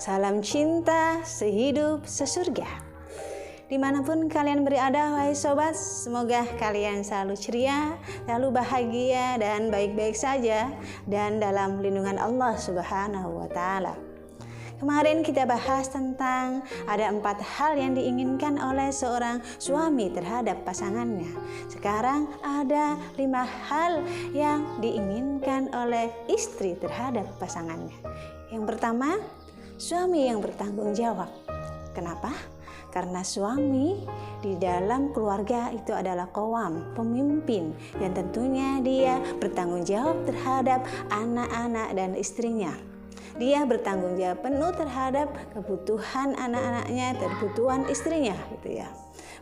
Salam cinta sehidup sesurga. Dimanapun kalian berada, wahai sobat, semoga kalian selalu ceria, selalu bahagia dan baik-baik saja, dan dalam lindungan Allah Subhanahu wa Ta'ala. Kemarin kita bahas tentang ada 4 hal yang diinginkan oleh seorang suami terhadap pasangannya. Sekarang ada 5 hal yang diinginkan oleh istri terhadap pasangannya. Yang pertama, suami yang bertanggung jawab. Kenapa? Karena suami di dalam keluarga itu adalah qawwam, pemimpin, yang tentunya dia bertanggung jawab terhadap anak-anak dan istrinya. Dia bertanggung jawab penuh terhadap kebutuhan anak-anaknya dan kebutuhan istrinya, gitu ya.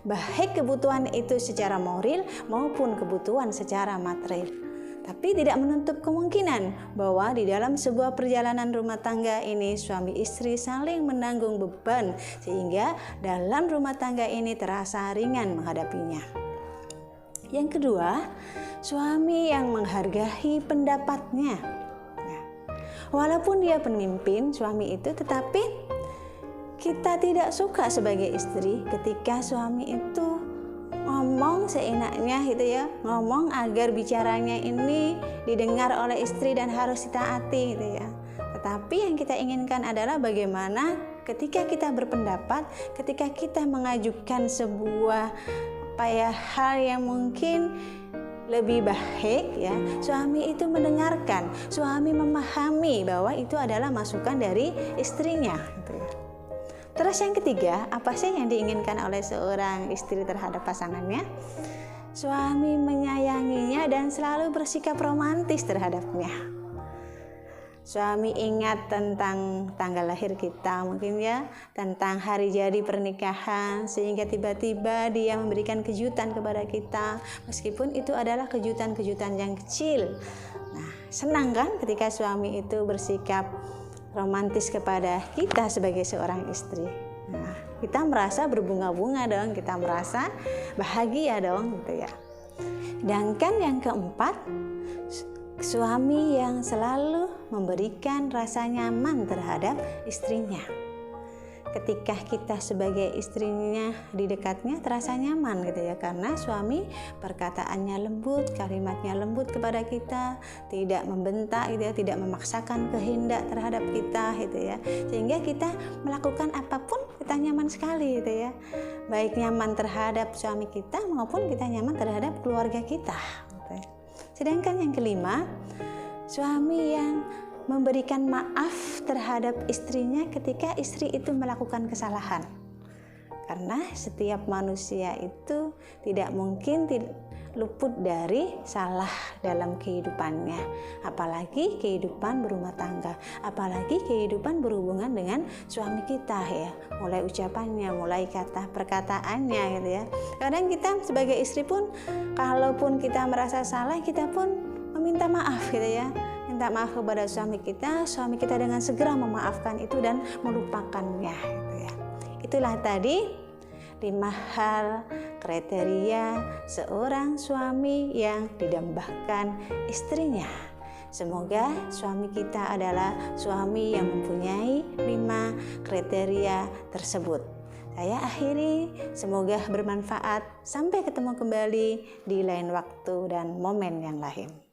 Baik kebutuhan itu secara moral maupun kebutuhan secara material. Tapi tidak menutup kemungkinan bahwa di dalam sebuah perjalanan rumah tangga ini suami istri saling menanggung beban sehingga dalam rumah tangga ini terasa ringan menghadapinya. Yang kedua, suami yang menghargai pendapatnya. Walaupun dia pemimpin, suami itu, tetapi kita tidak suka sebagai istri ketika suami itu ngomong seenaknya gitu ya, ngomong agar bicaranya ini didengar oleh istri dan harus ditaati gitu ya. Tetapi yang kita inginkan adalah bagaimana ketika kita berpendapat, ketika kita mengajukan sebuah hal yang mungkin lebih baik ya, suami itu mendengarkan, suami memahami bahwa itu adalah masukan dari istrinya gitu ya. Terus yang ketiga, apa sih yang diinginkan oleh seorang istri terhadap pasangannya? Suami menyayanginya dan selalu bersikap romantis terhadapnya. Suami ingat tentang tanggal lahir kita mungkin ya, tentang hari jadi pernikahan, sehingga tiba-tiba dia memberikan kejutan kepada kita, meskipun itu adalah kejutan-kejutan yang kecil. Nah, senang kan ketika suami itu bersikap romantis kepada kita sebagai seorang istri. Nah, kita merasa berbunga-bunga dong, kita merasa bahagia dong gitu ya. Sedangkan yang keempat, suami yang selalu memberikan rasa nyaman terhadap istrinya. Ketika kita sebagai istrinya di dekatnya terasa nyaman gitu ya, karena suami perkataannya lembut, kalimatnya lembut kepada kita, tidak membentak gitu ya, tidak memaksakan kehendak terhadap kita gitu ya, sehingga kita melakukan apapun kita nyaman sekali gitu ya, baik nyaman terhadap suami kita maupun kita nyaman terhadap keluarga kita gitu ya. Sedangkan yang kelima, suami yang memberikan maaf terhadap istrinya ketika istri itu melakukan kesalahan. Karena setiap manusia itu tidak mungkin luput dari salah dalam kehidupannya, apalagi kehidupan berumah tangga, apalagi kehidupan berhubungan dengan suami kita ya, mulai ucapannya, mulai kata perkataannya gitu ya. Kadang kita sebagai istri pun, kalaupun kita merasa salah, kita pun meminta maaf gitu ya, minta maaf kepada suami kita dengan segera memaafkan itu dan melupakannya gitu ya. Itulah tadi 5 hal kriteria seorang suami yang didambakan istrinya. Semoga suami kita adalah suami yang mempunyai 5 kriteria tersebut. Saya akhiri, semoga bermanfaat. Sampai ketemu kembali di lain waktu dan momen yang lain.